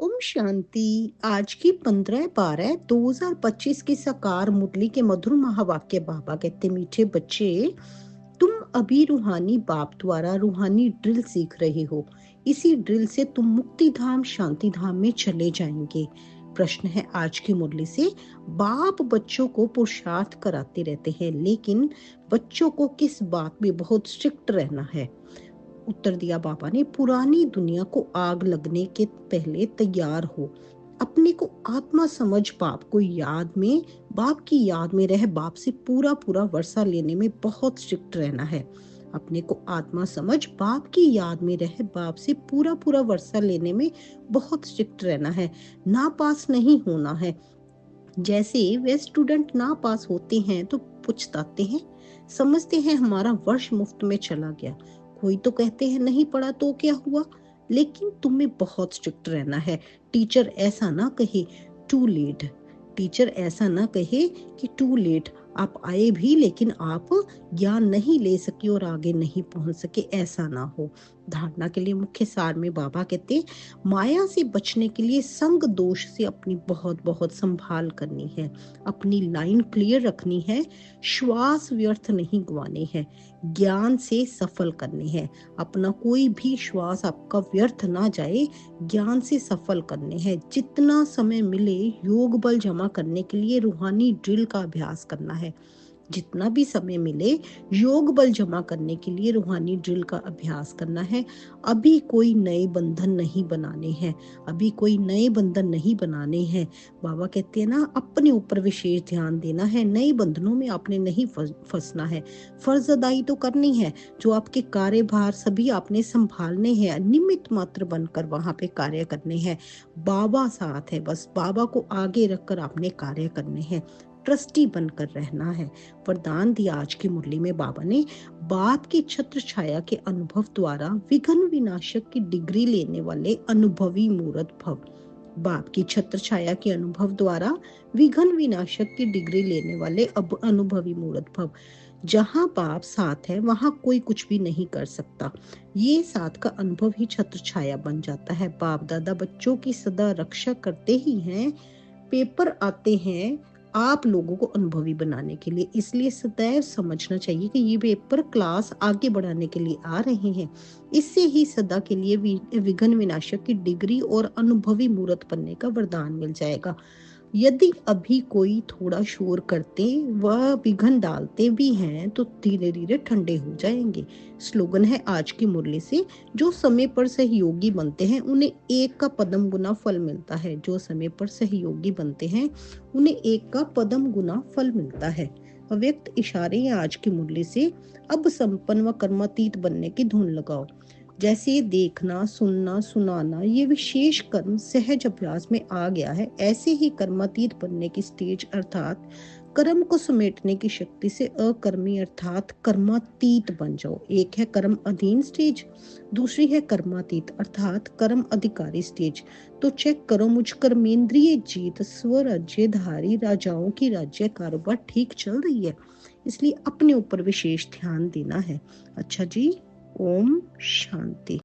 ओम शांति। आज की 15/12/2025 की साकार मुरली के मधुर महावाक्य। बाबा कहते, मीठे बच्चे, तुम अभी रूहानी बाप द्वारा रूहानी ड्रिल सीख रहे हो। इसी ड्रिल से तुम मुक्ति धाम शांति धाम में चले जाएंगे। प्रश्न है आज की मुरली से, बाप बच्चों को पुरुषार्थ कराते रहते हैं, लेकिन बच्चों को किस बात में बहुत स्ट्रिक्ट रहना है? उत्तर दिया बाबा ने, पुरानी दुनिया को आग लगने के पहले तैयार हो। अपने को आत्मा समझ बाप को याद में, बाप की याद में रह बाप से पूरा पूरा वर्षा लेने में बहुत स्ट्रिक्ट रहना है। अपने को आत्मा समझ बाप की याद में रह बाप से पूरा पूरा वर्षा लेने में बहुत स्ट्रिक्ट रहना है। ना पास नहीं होना है। जैसे वे स्टूडेंट ना पास होते हैं तो पछताते हैं, समझते हैं हमारा वर्ष मुफ्त में चला गया। कोई तो कहते हैं नहीं पढ़ा तो क्या हुआ, लेकिन तुम्हें बहुत स्ट्रिक्ट रहना है। टीचर ऐसा ना कहे टू लेट, टीचर ऐसा ना कहे कि टू लेट, आप आए भी लेकिन आप ज्ञान नहीं ले सके और आगे नहीं पहुंच सके, ऐसा ना हो। धारणा के लिए मुख्य सार में बाबा कहते, माया से बचने के लिए संग दोष से अपनी बहुत बहुत संभाल करनी है। अपनी लाइन क्लियर रखनी है, श्वास व्यर्थ नहीं गवाने हैं, ज्ञान से सफल करने हैं। अपना कोई भी श्वास आपका व्यर्थ ना जाए, ज्ञान से सफल करने हैं। जितना समय मिले योग बल जमा करने के लिए रूहानी ड्रिल का अभ्यास करना है। जितना भी समय मिले योग बल जमा करने के लिए रूहानी ड्रिल का अभ्यास करना है। अभी कोई नए बंधन नहीं बनाने हैं, अभी कोई नए बंधन नहीं बनाने हैं। बाबा कहते हैं ना, अपने ऊपर विशेष ध्यान देना है, नए बंधनों में आपने नहीं फंसना है। फर्ज अदाई तो करनी है, जो आपके कार्यभार सभी आपने संभालने हैं, निमित्त मात्र बनकर वहां पे कार्य करने हैं। बाबा साथ है, बस बाबा को आगे रखकर आपने कार्य करने हैं, ट्रस्टी बनकर रहना है। वरदान दिया आज की मुरली में बाबा ने, बाप की छत्र छाया के अनुभव द्वारा विघ्न विनाशक की डिग्री लेने वाले अनुभवी मूर्त भव। बाप की छत्र छाया के अनुभव द्वारा विघ्न विनाशक की डिग्री लेने वाले अब अनुभवी मूर्त भव। जहाँ बाप साथ है वहां कोई कुछ भी नहीं कर सकता। ये साथ का अनुभव ही छत्र छाया बन जाता है। बाप दादा बच्चों की सदा रक्षा करते ही हैं। पेपर आते हैं आप लोगों को अनुभवी बनाने के लिए, इसलिए सदैव समझना चाहिए कि ये पेपर क्लास आगे बढ़ाने के लिए आ रहे हैं। इससे ही सदा के लिए विघ्न विनाशक की डिग्री और अनुभवी मूर्त बनने का वरदान मिल जाएगा। यदि अभी कोई थोड़ा शोर करते व विघ्न डालते भी हैं तो धीरे धीरे ठंडे हो जाएंगे। स्लोगन है आज की मुरली से, जो समय पर सहयोगी बनते हैं उन्हें एक का पदम गुना फल मिलता है। जो समय पर सहयोगी बनते हैं उन्हें एक का पदम गुना फल मिलता है। अव्यक्त इशारे हैं आज की मुरली से, अब संपन्न व कर्मातीत बनने की धुन लगाओ। जैसे देखना, सुनना, सुनाना ये विशेष कर्म सहज अभ्यास में आ गया है, ऐसे ही कर्मातीत बनने की स्टेज अर्थात कर्म को समेटने की शक्ति से अकर्मी अर्थात कर्मातीत बन जाओ। एक है कर्म अधीन स्टेज, दूसरी है कर्मातीत अर्थात कर्म अधिकारी स्टेज। तो चेक करो मुझ कर्मेंद्रिय जीत स्वराज्यधारी राजाओं की राज्य कारोबार ठीक चल रही है, इसलिए अपने ऊपर विशेष ध्यान देना है। अच्छा जी, ओम शांति।